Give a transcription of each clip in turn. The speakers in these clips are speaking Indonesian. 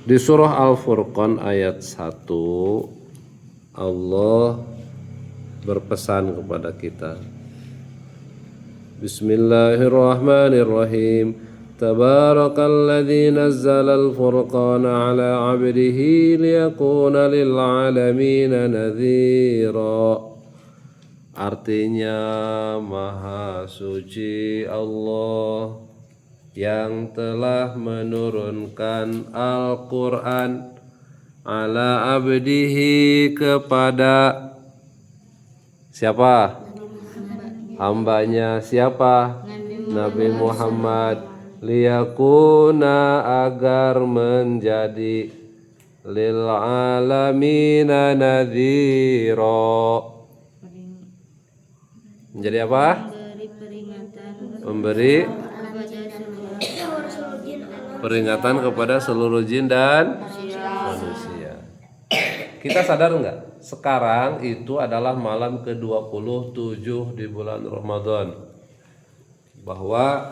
Di surah Al-Furqan ayat 1 Allah berpesan kepada kita. Bismillahirrahmanirrahim. Tabarakalladzi nazzalal furqana ala 'abdihi liyakuna lil 'alamin nadhira. Artinya Maha Suci Allah yang telah menurunkan Al-Quran ala abdihi kepada siapa? Hambanya siapa? Nabi Muhammad. Liyakuna agar menjadi lil alamina nadhira. Menjadi apa? Memberi peringatan kepada seluruh jin dan manusia. Kita sadar enggak? Sekarang itu adalah malam ke-27 di bulan Ramadan. Bahwa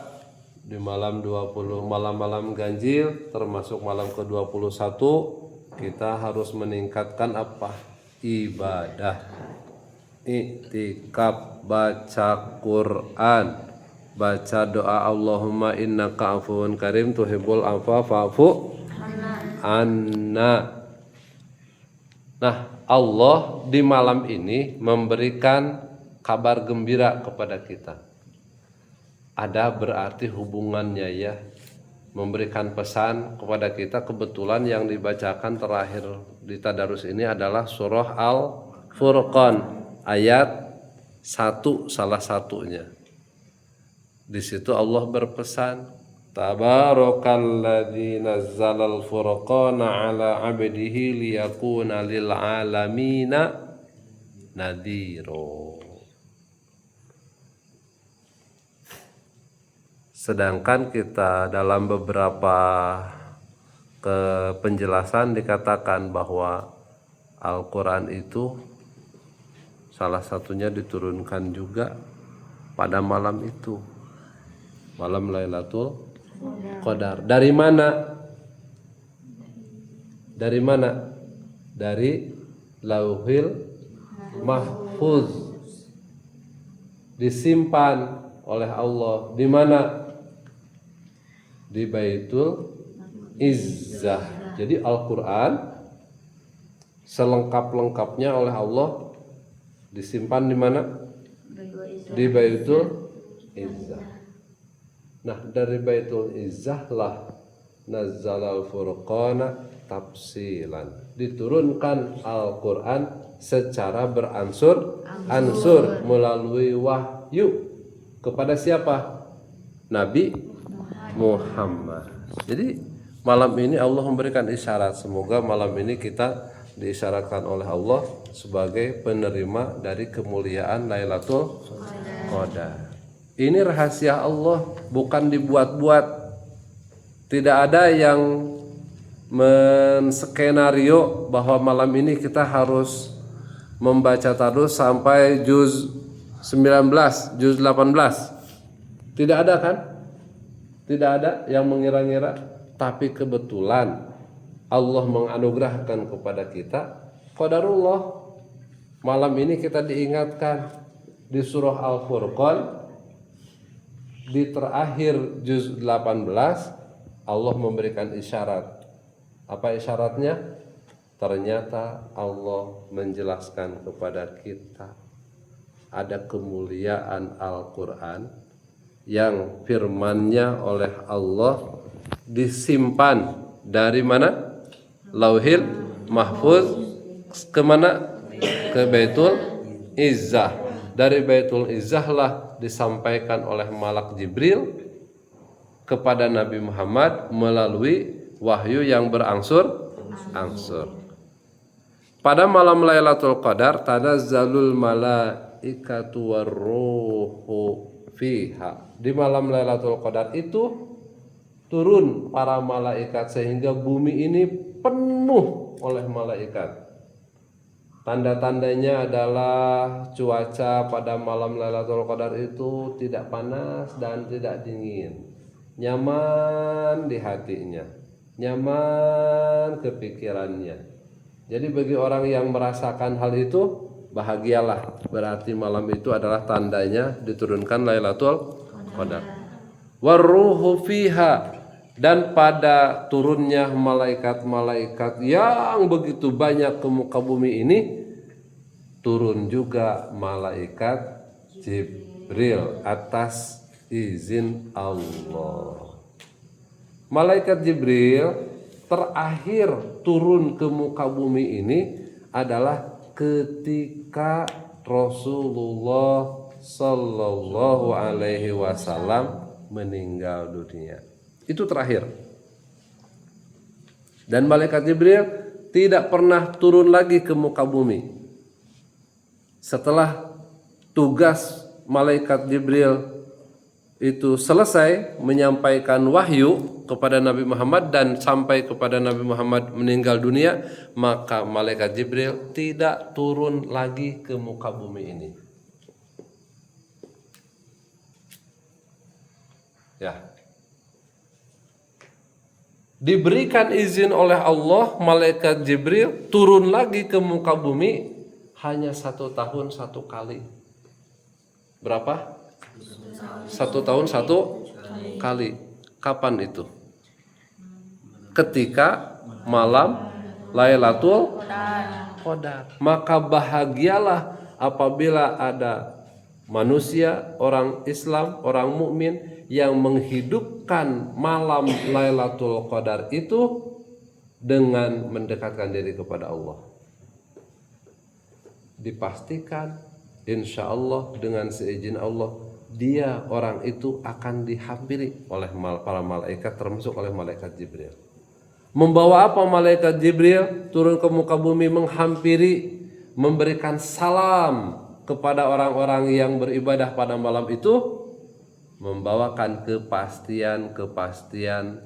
di malam 20 malam-malam ganjil termasuk malam ke-21 kita harus meningkatkan apa? Ibadah. Iktikaf, baca Quran, baca doa Allahumma innaka afuwun karim tuhibbul afwa fa'fu anna. Nah, Allah di malam ini memberikan kabar gembira kepada kita. Ada berarti hubungannya ya, memberikan pesan kepada kita. Kebetulan yang dibacakan terakhir di tadarus ini adalah surah Al-Furqan ayat 1 salah satunya. Di situ Allah berpesan, Tabarakalladzi nazzalal furqana ala 'abdihi liyakuna lil 'alamina nadhira. Sedangkan kita dalam beberapa penjelasan dikatakan bahwa Al-Quran itu salah satunya diturunkan juga pada malam itu, malam Lailatul Qadar. Dari mana? Dari mana? Dari Lauhil Mahfuz. Disimpan oleh Allah di mana? Di Baitul Izzah. Jadi Al-Quran selengkap-lengkapnya oleh Allah disimpan di mana? Di Baitul Izzah. Nah, dari Baitul Izzah lah nazzalal furqana tafsilan. Diturunkan Al-Quran secara beransur-ansur melalui wahyu kepada siapa? Nabi Muhammad. Jadi malam ini Allah memberikan isyarat. Semoga malam ini kita diisyaratkan oleh Allah sebagai penerima dari kemuliaan Lailatul Qadar. Ini rahasia Allah, bukan dibuat-buat. Tidak ada yang menskenario bahwa malam ini kita harus membaca tadarus sampai juz 19, juz 18. Tidak ada kan? Tidak ada yang mengira-ngira. Tapi kebetulan Allah menganugerahkan kepada kita qadarullah. Malam ini kita diingatkan di surah Al-Furqan di terakhir juz 18 Allah memberikan isyarat. Apa isyaratnya? Ternyata Allah menjelaskan kepada kita ada kemuliaan Al-Quran yang firman-Nya oleh Allah disimpan dari mana? Lauhil Mahfuz ke mana? Ke Baitul Izzah. Dari Baitul Izzah lah disampaikan oleh Malak Jibril kepada Nabi Muhammad melalui wahyu yang berangsur-angsur. Pada malam Lailatul Qadar tanazzalul malaikatu warruhu fiha. Di malam Lailatul Qadar itu turun para malaikat sehingga bumi ini penuh oleh malaikat. Tanda-tandanya adalah cuaca pada malam Lailatul Qadar itu tidak panas dan tidak dingin, nyaman di hatinya. nyaman kepikirannya. Jadi bagi orang yang merasakan hal itu, bahagialah. Berarti malam itu adalah tandanya diturunkan Lailatul Qadar. Waruhu fiha, dan pada turunnya malaikat-malaikat yang begitu banyak ke muka bumi ini, turun juga malaikat Jibril atas izin Allah. Malaikat Jibril terakhir turun ke muka bumi ini adalah ketika Rasulullah Sallallahu Alaihi Wasallam meninggal dunia. Itu terakhir. Dan malaikat Jibril tidak pernah turun lagi ke muka bumi. Setelah tugas malaikat Jibril itu selesai menyampaikan wahyu kepada Nabi Muhammad dan sampai kepada Nabi Muhammad meninggal dunia, maka malaikat Jibril tidak turun lagi ke muka bumi ini. Ya. Diberikan izin oleh Allah, malaikat Jibril turun lagi ke muka bumi hanya 1 tahun 1 kali. Berapa? 1 tahun 1 kali. Kapan itu? Ketika malam Lailatul Qadar. Maka bahagialah apabila ada manusia, orang Islam, orang mukmin yang menghidupkan malam Lailatul Qadar itu dengan mendekatkan diri kepada Allah. Dipastikan insya Allah dengan seizin Allah, dia orang itu akan dihampiri oleh para malaikat, termasuk oleh malaikat Jibril. Membawa apa malaikat Jibril? Turun ke muka bumi menghampiri, memberikan salam kepada orang-orang yang beribadah pada malam itu, membawakan kepastian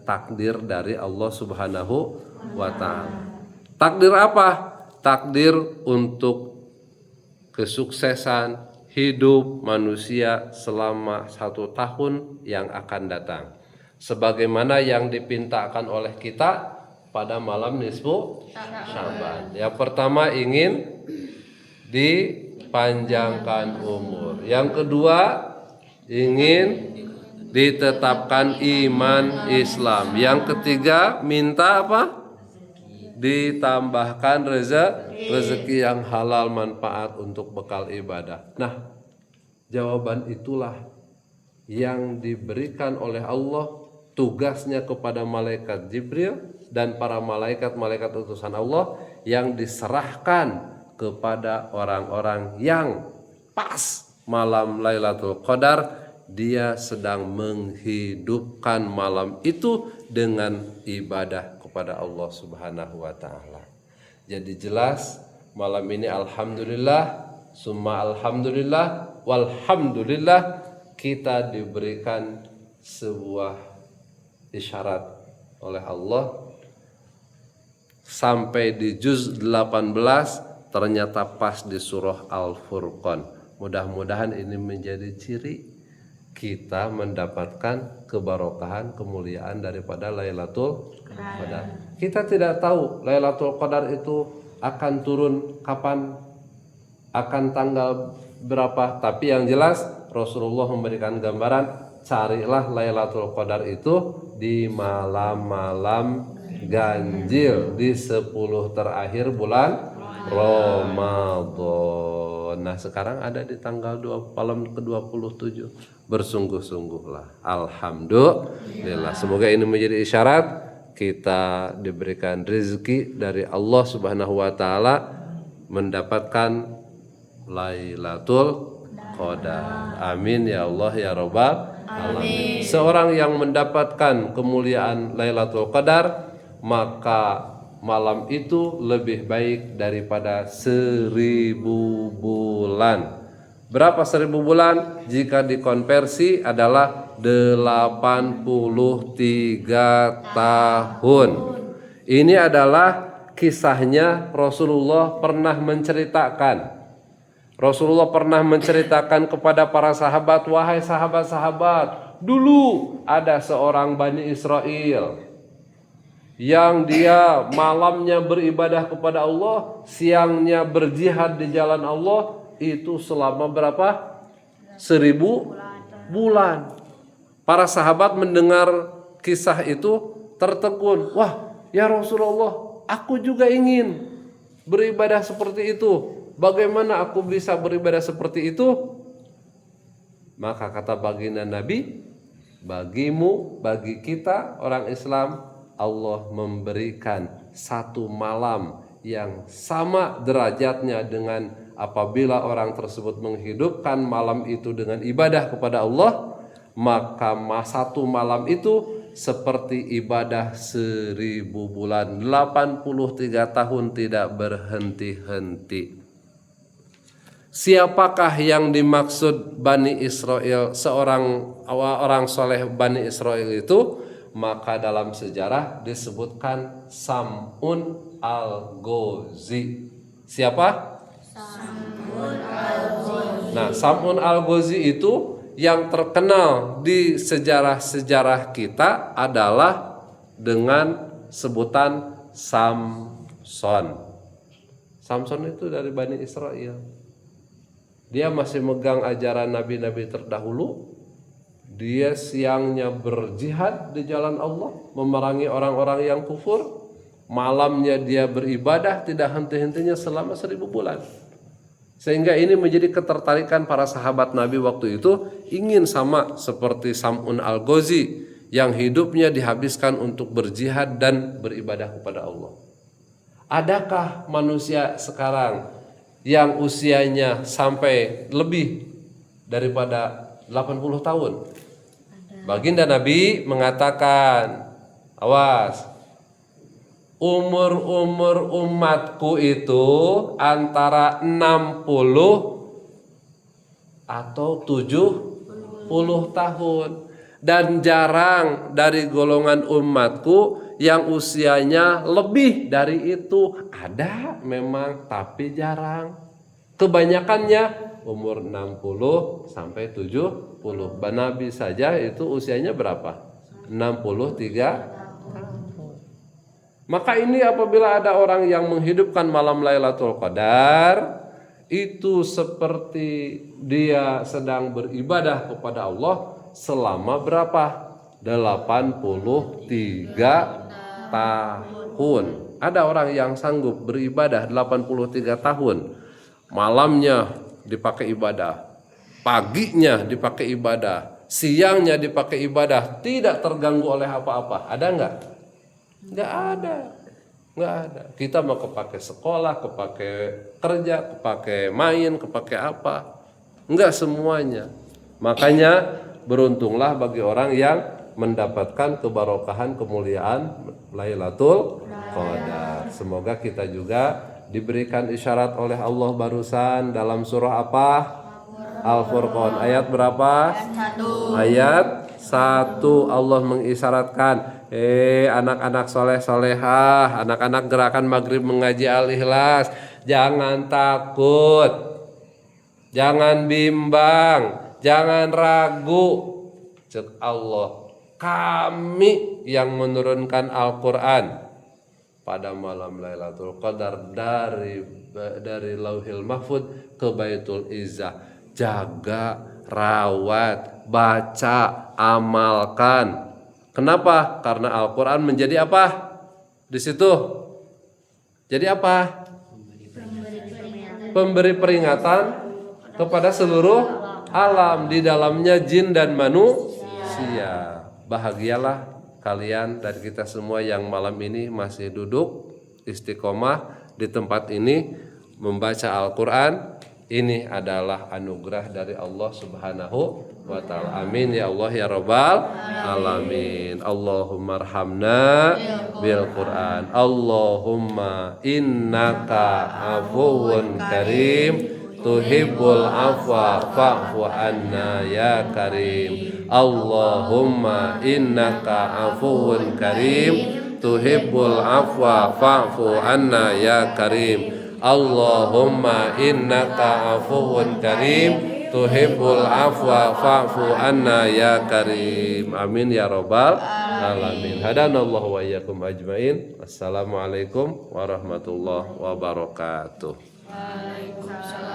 takdir dari Allah Subhanahu wa Ta'ala. Takdir apa? Takdir untuk kesuksesan hidup manusia selama 1 tahun yang akan datang, sebagaimana yang dipintakan oleh kita pada malam nisfu Sya'ban. Yang pertama ingin dipanjangkan umur, yang kedua ingin ditetapkan iman Islam, yang ketiga minta apa? Ditambahkan rezeki yang halal, manfaat untuk bekal ibadah. Nah, jawaban itulah yang diberikan oleh Allah, tugasnya kepada malaikat Jibril dan para malaikat utusan Allah yang diserahkan kepada orang-orang yang pas malam Lailatul Qadar, dia sedang menghidupkan malam itu dengan ibadah kepada Allah Subhanahu wa Ta'ala. Jadi jelas malam ini alhamdulillah, summa alhamdulillah, walhamdulillah, kita diberikan sebuah isyarat oleh Allah sampai di juz 18, ternyata pas di surah Al-Furqan. Mudah-mudahan ini menjadi ciri kita mendapatkan kebarokahan, kemuliaan daripada Lailatul Qadar. Kita tidak tahu Lailatul Qadar itu akan turun kapan, akan tanggal berapa, tapi yang jelas Rasulullah memberikan gambaran, carilah Lailatul Qadar itu di malam-malam ganjil, di 10 terakhir bulan Ramadan. Nah, sekarang ada di tanggal malam ke-27. Bersungguh-sungguhlah. Alhamdulillah. Semoga ini menjadi isyarat kita diberikan rezeki dari Allah Subhanahu wa Ta'ala mendapatkan Lailatul Qadar. Amin ya Allah ya Rabbal alamin. Seorang yang mendapatkan kemuliaan Lailatul Qadar, maka malam itu lebih baik daripada 1000 bulan. Berapa 1000 bulan? Jika dikonversi adalah 83 tahun. Ini adalah kisahnya Rasulullah pernah menceritakan. Rasulullah pernah menceritakan kepada para sahabat, wahai sahabat-sahabat, dulu ada seorang Bani Israel yang dia malamnya beribadah kepada Allah, siangnya berjihad di jalan Allah, itu selama berapa? 1000 bulan. Para sahabat mendengar kisah itu tertegun. Wah, ya Rasulullah, aku juga ingin beribadah seperti itu. Bagaimana aku bisa beribadah seperti itu? Maka kata baginda Nabi, bagimu, bagi kita orang Islam, Allah memberikan satu malam yang sama derajatnya dengan apabila orang tersebut menghidupkan malam itu dengan ibadah kepada Allah, maka satu malam itu seperti ibadah 1000 bulan, 83 tahun tidak berhenti-henti. Siapakah yang dimaksud Bani Israel, seorang orang soleh Bani Israel itu? Maka dalam sejarah disebutkan Sam'un al-Ghazi. Siapa? Sam'un al-Ghazi. Nah, Sam'un al-Ghazi itu yang terkenal di sejarah-sejarah kita adalah dengan sebutan Samson. Samson itu dari Bani Israel. Dia masih megang ajaran nabi-nabi terdahulu. Dia siangnya berjihad di jalan Allah, memerangi orang-orang yang kufur. Malamnya dia beribadah tidak henti-hentinya selama 1000 bulan. Sehingga ini menjadi ketertarikan para sahabat Nabi waktu itu, ingin sama seperti Sam'un al-Ghazi yang hidupnya dihabiskan untuk berjihad dan beribadah kepada Allah. Adakah manusia sekarang yang usianya sampai lebih daripada 80 tahun? Baginda Nabi mengatakan, awas, umur umatku itu antara 60 atau 70 tahun. Dan jarang dari golongan umatku yang usianya lebih dari itu. Ada memang, tapi jarang. Kebanyakannya umur 60 sampai 70. Nabi saja itu usianya berapa? 63. Maka ini apabila ada orang yang menghidupkan malam Lailatul Qadar, itu seperti dia sedang beribadah kepada Allah selama berapa? 83 tahun. Ada orang yang sanggup beribadah 83 tahun. Malamnya dipakai ibadah, paginya dipakai ibadah, siangnya dipakai ibadah, tidak terganggu oleh apa-apa. Ada enggak? Enggak ada. Enggak ada. Kita mau kepake sekolah, kepake kerja, kepake main, kepake apa? Enggak semuanya. Makanya beruntunglah bagi orang yang mendapatkan kebarokahan kemuliaan Lailatul Qadar. Semoga kita juga diberikan isyarat oleh Allah barusan dalam surah apa? Al-Furqan. Ayat berapa? Ayat 1. Allah mengisyaratkan, anak-anak soleh-solehah, anak-anak gerakan maghrib mengaji Al-Ikhlas, jangan takut, jangan bimbang, jangan ragu. Cek Allah, kami yang menurunkan Al-Quran pada malam Lailatul Qadar dari Lauhil Mahfud ke Baitul Izzah. Jaga, rawat, baca, amalkan. Kenapa? Karena Al-Quran menjadi apa? Di situ. Jadi apa? Pemberi peringatan kepada seluruh alam, di dalamnya jin dan manusia. Bahagialah kalian dan kita semua yang malam ini masih duduk istiqomah di tempat ini membaca Al-Quran. Ini adalah anugerah dari Allah Subhanahu wa ta'ala. Amin ya Allah ya Rabbal alamin. Allahumma arhamna bil Quran. Allahumma innaka afuwun karim tuhibbul afwa fa'fu anna ya karim. Allahumma innaka afuwun karim tuhibbul afwa fa'fu anna ya karim. Allahumma innaka afuwun karim tuhibbul afwa fa'fu anna ya karim. Amin ya Rabbal alamin. Hadanallahu wa iyyakum ajmain. Assalamualaikum warahmatullahi wabarakatuh. Waalaikumsalam.